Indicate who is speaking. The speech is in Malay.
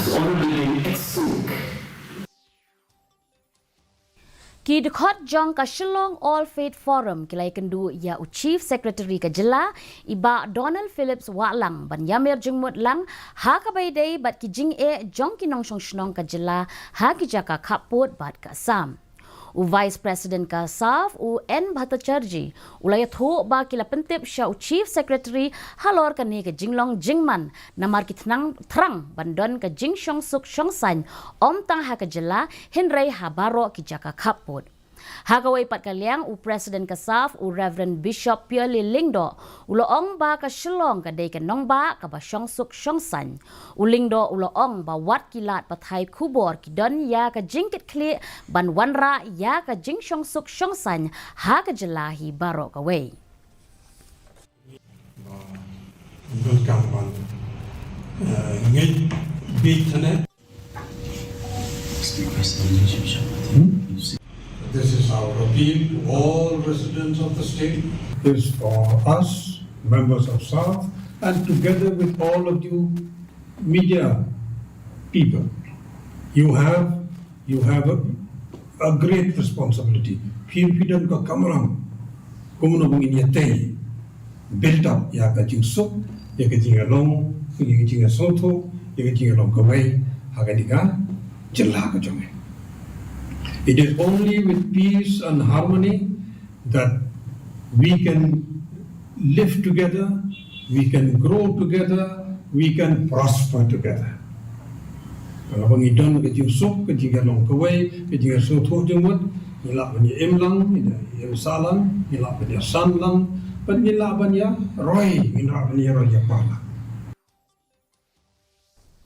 Speaker 1: Ki dekat jang ka Shillong All Faith Forum ki Iakynduh ia Chief Secretary ka Jylla iba Donald Phillips Walang ban yamir jengmut lang ha ka baydai bat ki jing jong ki nong shnong ka Jylla ha ki jaka kaput bat ka sam. U Vice President ka Saf u N Bhattacharjee ulaya tho ba kila pentip sya u Chief Secretary halor ka ni ka jinglong jingman namar ki trang bandon ka jingshong suk shongsan om tang ha ka Jylla hinray habaro ki jaka kaput. Hagaway pat kaliang u President ka Saf u Reverend Bishop Purely Lingdo uloong ba ka Shillong ka day ka nong ba ka ba shong suk shongsan. U Lingdo uloong ba wat kilat patay kubor ki don ya ka jingkit kli ban wanra ya ka jing shong suk shongsan ha ka Jylla hi baro ka way.
Speaker 2: This is our appeal to all residents of the state. This is for us, members of SAF, and together with all of you media people. You have a great responsibility. Pimpinan ka kamaram, kung ano mong inyatay, build up ya ka jing suk, ya ka jing along, ya ka jing soto, ya ka jing along kaway, hagani ka, Jylla ka jomay. It is only with peace and harmony that we can live together, we can grow together, we can prosper together. Kalau pengidon kecing sok, kecing galong kawai, kecing soto jemut, hilap banya emlang, hilap salang, hilap banya sanlang, hilap banya roy, hilap banya roy pala.